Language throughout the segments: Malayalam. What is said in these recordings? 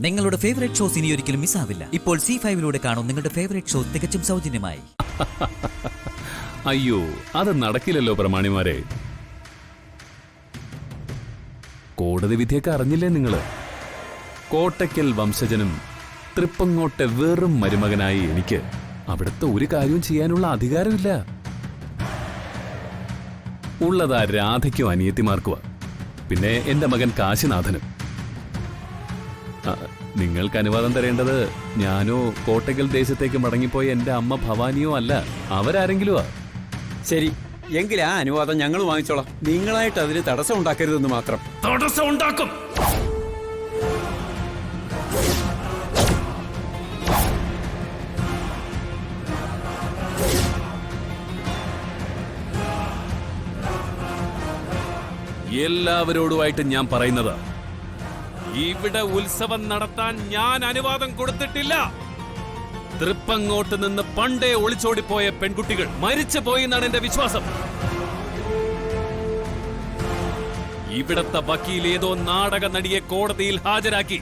നിങ്ങളുടെ ഫേവറേറ്റ് ഷോസ് ഇനി ഒരിക്കലും മിസ്സാവില്ല. ഇപ്പോൾ C5 കാണും നിങ്ങളുടെ ഫേവറേറ്റ് ഷോ തികച്ചും സൗജന്യമായി. അയ്യോ, അത് നടക്കില്ലല്ലോ പ്രമാണിമാരെ. കോടതി വിധിയൊക്കെ അറിഞ്ഞില്ലേ നിങ്ങള്? കോട്ടയ്ക്കൽ വംശജനും തൃപ്പങ്ങോട്ടെ വെറും മരുമകനായി എനിക്ക് അവിടുത്തെ ഒരു കാര്യവും ചെയ്യാനുള്ള അധികാരമില്ല. ഉള്ളതാ രാധയ്ക്കും അനിയത്തിമാർക്കുവാ, പിന്നെ എന്റെ മകൻ കാശിനാഥനും. നിങ്ങൾക്ക് അനുവാദം തരേണ്ടത് ഞാനോ കോട്ടയ്ക്കൽ ദേശത്തേക്ക് മടങ്ങിപ്പോയ എന്റെ അമ്മ ഭവാനിയോ അല്ല, അവരാരെങ്കിലുമാ. ശരി, എങ്കിൽ ആ അനുവാദം ഞങ്ങൾ വാങ്ങിച്ചോളാം. നിങ്ങളായിട്ട് അതിന് തടസ്സം ഉണ്ടാക്കരുതെന്ന് മാത്രം. തടസ്സം ഉണ്ടാക്കും. എല്ലാവരോടുമായിട്ട് ഞാൻ പറയുന്നത്, ഇവിടെ ഉത്സവം നടത്താൻ ഞാൻ അനുവാദം കൊടുത്തിട്ടില്ല. തൃപ്പങ്ങോട്ട് നിന്ന് പണ്ടേ ഒളിച്ചോടിപ്പോയ പെൺകുട്ടികൾ മരിച്ചു പോയി എന്നാണ് എന്റെ വിശ്വാസം. ഇവിടത്തെ വക്കീൽ ഏതോ നാടക നടിയെ കോടതിയിൽ ഹാജരാക്കി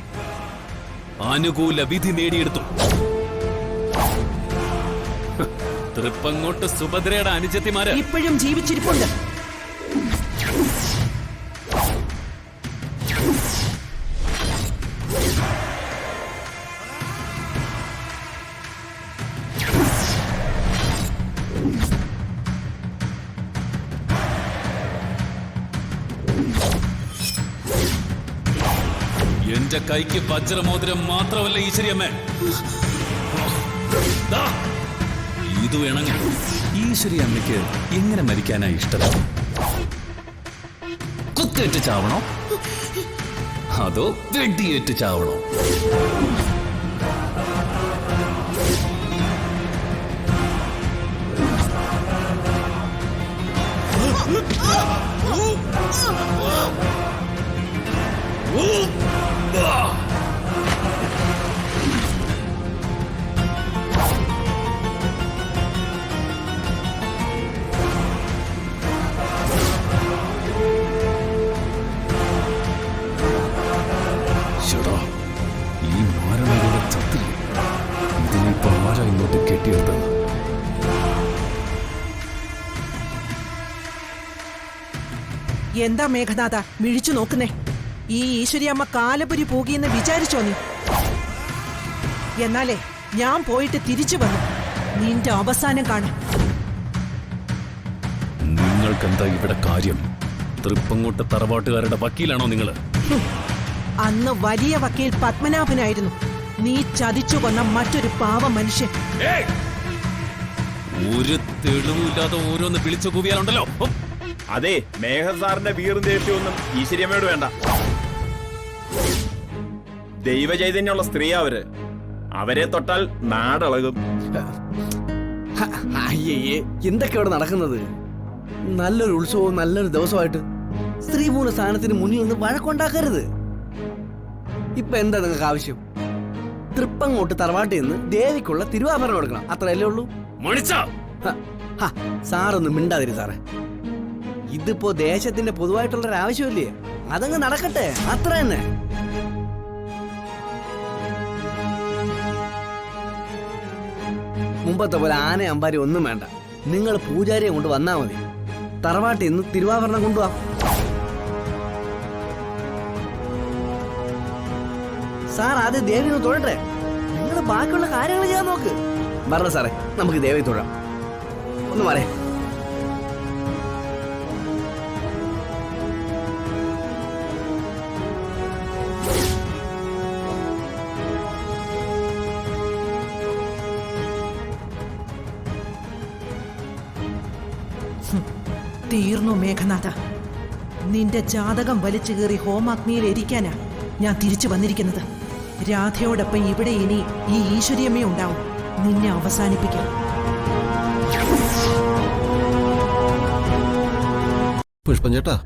അനുകൂല വിധി നേടിയെടുത്തു. തൃപ്പങ്ങോട്ട് സുഭദ്രയുടെ അനുജത്തിമാര് ഇപ്പോഴും ജീവിച്ചിരിപ്പുണ്ട്. എന്റെ കൈക്ക് വജ്രമോതിരം മാത്രമല്ല ഈശ്വരിയമ്മേ, ഇത് വേണമെങ്കിൽ ഈശ്വരി അമ്മയ്ക്ക് എങ്ങനെ മരിക്കാനാ ഇഷ്ടം? കുത്തേറ്റ് ചാവണോ അതോ വെടിയേറ്റ് ചാവണോ? ഈ മാരണയുടെ ചത്തില്ല. ഇതിനിപ്പോ ആരാ ഇങ്ങോട്ട് കെട്ടിയെടുത്തത്? എന്താ മേഘനാഥ മിഴിച്ചു നോക്കുന്നേ? ഈ ഈശ്വരിയമ്മ കാലപുരി പോകിയെന്ന് വിചാരിച്ചോ നീ? എന്നാലേ ഞാൻ പോയിട്ട് തിരിച്ചു വന്നു നിന്റെ അവസാനം കാണും. നിങ്ങൾക്കെന്താ ഇവിടെ കാര്യം? തൃപ്പങ്ങോട്ട് തറവാട്ടുകാരുടെ വക്കീലാണോ നിങ്ങള്? അന്ന് വലിയ വക്കീൽ പത്മനാഭനായിരുന്നു. നീ ചതിച്ചു കൊന്ന മറ്റൊരു പാവ മനുഷ്യൻ. ഒരു തെളിവില്ലാതെ ഓരോന്ന് വിളിച്ചു കൂവിയാലുണ്ടല്ലോ. അതെ, മേഘർ സാറിന്റെ വീറും ദേഷ്യമൊന്നും ഈശ്വര്യമ്മയോട് വേണ്ട. ദൈവചൈതന്യമുള്ള സ്ത്രീ അവരെ തൊട്ടാൽ നാടളകും. അയ്യേ, എന്തൊക്കെ ഇവിടെ നടക്കുന്നത്? നല്ലൊരു ഉത്സവവും നല്ലൊരു ദിവസമായിട്ട് സ്ത്രീമൂല സ്ഥാനത്തിന് മുന്നിൽ നിന്ന് വഴക്കുണ്ടാക്കരുത്. ഇപ്പൊ എന്താ നിങ്ങൾക്ക് ആവശ്യം? തൃപ്പങ്ങോട്ട് തറവാട്ടിൽ നിന്ന് ദേവിക്കുള്ള തിരുവാഭരണം എടുക്കണം, അത്രയല്ലേ ഉള്ളൂ. സാറൊന്നും മിണ്ടാതിരി സാറേ. ഇതിപ്പോ ദേശത്തിന്റെ പൊതുവായിട്ടുള്ളൊരു ആവശ്യമില്ലേ? അതങ്ങ് നടക്കട്ടെ, അത്ര തന്നെ. മുമ്പത്തെ പോലെ ആന അമ്പാരി ഒന്നും വേണ്ട. നിങ്ങൾ പൂജാരിയെ കൊണ്ട് വന്നാ മതി. തറവാട്ടിൽ നിന്ന് തിരുവാഭരണം കൊണ്ടുപോവാ. സാർ ആദ്യം ദേവി ഒന്ന് തൊഴട്ടെ, നിങ്ങൾ ബാക്കിയുള്ള കാര്യങ്ങൾ ചെയ്യാൻ നോക്ക്. പറഞ്ഞ സാറേ, നമുക്ക് ദേവി തൊഴാം. ഒന്ന് മാറേ. തീർന്നു മേഘനാഥ. നിന്റെ ജാതകം വലിച്ചു കയറി ഹോമാഗ്നിയിൽ എരിക്കാനാ ഞാൻ തിരിച്ചു വന്നിരിക്കുന്നത്. രാധയോടൊപ്പം ഇവിടെ ഇനി ഈ ഈശ്വരിയമ്മ ഉണ്ടാവും നിന്നെ അവസാനിപ്പിക്കാൻ. പുഷ്പം ചേട്ടാ,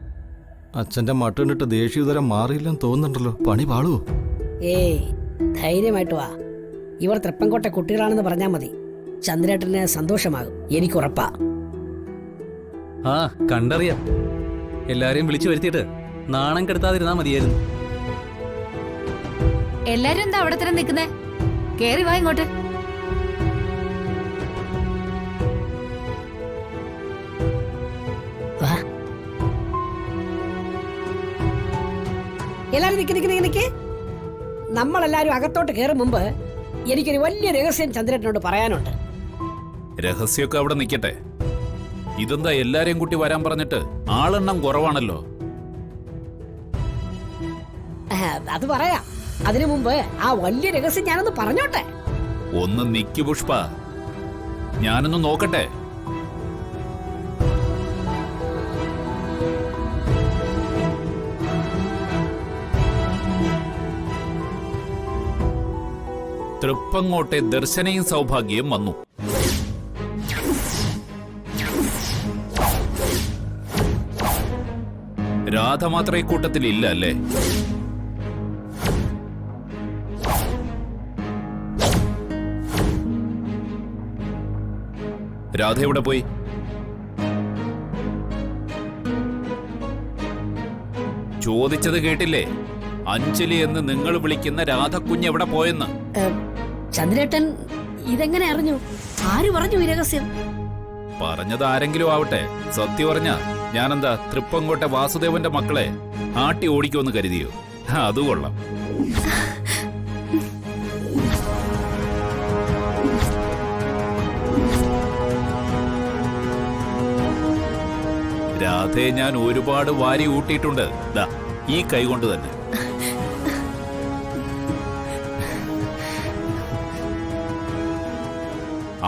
അച്ഛന്റെ മട്ടനിട്ട് ദേഷ്യതരം മാറിയില്ലെന്ന് തോന്നുന്നുണ്ടല്ലോ. പണി പാളുവോ? ഏയ്, ധൈര്യമായിട്ട് വാ. ഇവർ തൃപ്പൻകോട്ടെ കുട്ടികളാണെന്ന് പറഞ്ഞാൽ മതി. ചന്ദ്രേട്ടന് സന്തോഷമാകും, എനിക്കുറപ്പാ. ആ, കണ്ടറിയാം. എല്ലാരെയും വിളിച്ചു വരുത്തിയിട്ട് നാണം കെടുത്താതിരുന്നാ മതിയായിരുന്നു. എല്ലാരും എന്താ അവിടെ തന്നെ നിൽക്കുന്നേ? കേറി വാ ഇങ്ങോട്ട്. വാ. എല്ലാരും നിക്ക്. നമ്മളെല്ലാരും അകത്തോട്ട് കയറും മുമ്പ് എനിക്കൊരു വലിയ രഹസ്യം ചന്ദ്രേട്ടനോട് പറയാനുണ്ട്. രഹസ്യമൊക്കെ അവിടെ നിൽക്കട്ടെ. ഇതെന്താ എല്ലാരെയും കൂട്ടി വരാൻ പറഞ്ഞിട്ട്? ആളെണ്ണം കുറവാണല്ലോ. അത് പറയാം. അതിനു മുമ്പ് ആ വലിയ രഹസ്യം ഞാനൊന്ന് പറഞ്ഞോട്ടെ. ഒന്ന് നിക്ക് പുഷ്പ, ഞാനൊന്ന് നോക്കട്ടെ. തൃപ്പങ്ങോട്ടെ ദർശനയും സൗഭാഗ്യം വന്നു. രാധ മാത്രം ഇക്കൂട്ടത്തിൽ ഇല്ല അല്ലേ? രാധ എവിടെ പോയി? ചോദിച്ചത് കേട്ടില്ലേ? അഞ്ജലി എന്ന് നിങ്ങൾ വിളിക്കുന്ന രാധക്കുഞ്ഞ് എവിടെ പോയെന്ന്. ചന്ദ്രേട്ടൻ ഇതെങ്ങനെ അറിഞ്ഞു? ആര് പറഞ്ഞു ഈ രഹസ്യം? പറഞ്ഞത് ആരെങ്കിലും ആവട്ടെ. സത്യം പറഞ്ഞ ഞാനെന്താ തൃപ്പങ്കോട്ടെ വാസുദേവന്റെ മക്കളെ ആട്ടി ഓടിക്കുമെന്ന് കരുതിയോ? അത് കൊള്ളാം. രാധയെ ഞാൻ ഒരുപാട് വാരി ഊട്ടിയിട്ടുണ്ട്. ദാ ഈ കൈ കൊണ്ട് തന്നെ.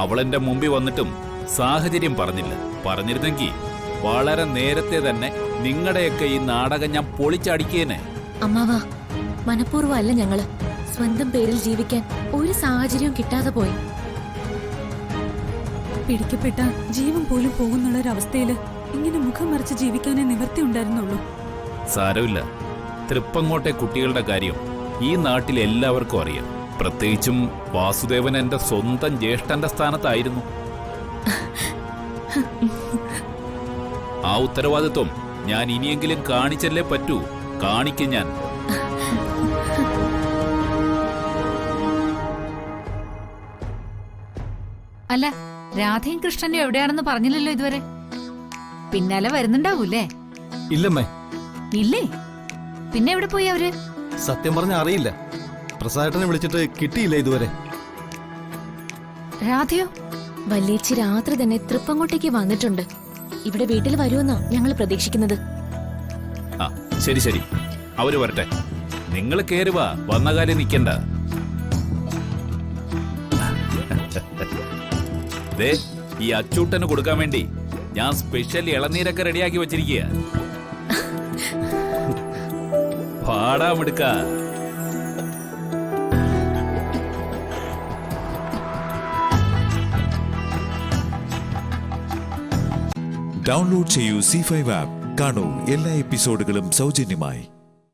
അവളെന്റെ മുമ്പിൽ വന്നിട്ടും സാഹചര്യം പറഞ്ഞില്ല. പറഞ്ഞിരുന്നെങ്കിൽ വളരെ നേരത്തെ തന്നെ നിങ്ങളുടെയൊക്കെ ഈ നാടകം ഞാൻ പൊളിച്ചടിക്കേനെ. അമ്മാവാ, മനഃപൂർവ്വം അല്ല ഞങ്ങള്. സ്വന്തം പേരിൽ ജീവിക്കാൻ ഒരു സാഹചര്യവും കിട്ടാതെ പോയി. പിടിക്കപ്പെട്ട ജീവൻ പോലും പോകുന്നുള്ളൊരവസ്ഥയില് ഇങ്ങനെ മുഖം മറിച്ച് ജീവിക്കാനേ നിവർത്തി ഉണ്ടായിരുന്നുള്ളൂ. സാരമില്ല. തൃപ്പങ്ങോട്ടെ കുട്ടികളുടെ കാര്യം ഈ നാട്ടിൽ എല്ലാവർക്കും അറിയാം. പ്രത്യേകിച്ചും വാസുദേവൻ എന്റെ സ്വന്തം ജ്യേഷ്ഠന്റെ സ്ഥാനത്തായിരുന്നു. ആ ഉത്തരവാദിത്വം ഞാൻ ഇനിയെങ്കിലും കാണിച്ചല്ലേ പറ്റൂ. കാണിക്കും ഞാൻ. അല്ല, രാധയും കൃഷ്ണനും എവിടെയാണെന്ന് പറഞ്ഞില്ലല്ലോ ഇതുവരെ. പിന്നാലെ വരുന്നുണ്ടാവൂല്ലേ? ഇല്ലമ്മേ. ഇല്ലേ? പിന്നെ എവിടെ പോയി അവര്? സത്യം പറഞ്ഞ അറിയില്ല. പ്രസാദേട്ടനെ വിളിച്ചിട്ട് കിട്ടിയില്ല ഇതുവരെ. രാധയോ? വല്യേച്ചി രാത്രി തന്നെ തൃപ്പങ്ങോട്ടേക്ക് വന്നിട്ടുണ്ട്. ഇവിടെ വീട്ടിൽ വരുമെന്നാ ഞങ്ങൾ പ്രതീക്ഷിക്കുന്നത്. ആ ശരി ശരി, അവര് വരട്ടെ. നിങ്ങൾ കേറി വാ, വന്ന കാര്യം നിൽക്കണ്ട. ദേ, ഈ അച്ചൂട്ടന് കൊടുക്കാൻ വേണ്ടി ഞാൻ സ്പെഷ്യൽ ഇളനീരൊക്കെ റെഡിയാക്കി വെച്ചിരിക്കുക. പാടാമെടുക്ക. ഡൗൺലോഡ് ചെയ്യൂ C5 ആപ്പ്. കാണൂ എല്ലാ എപ്പിസോഡുകളും സൗജന്യമായി.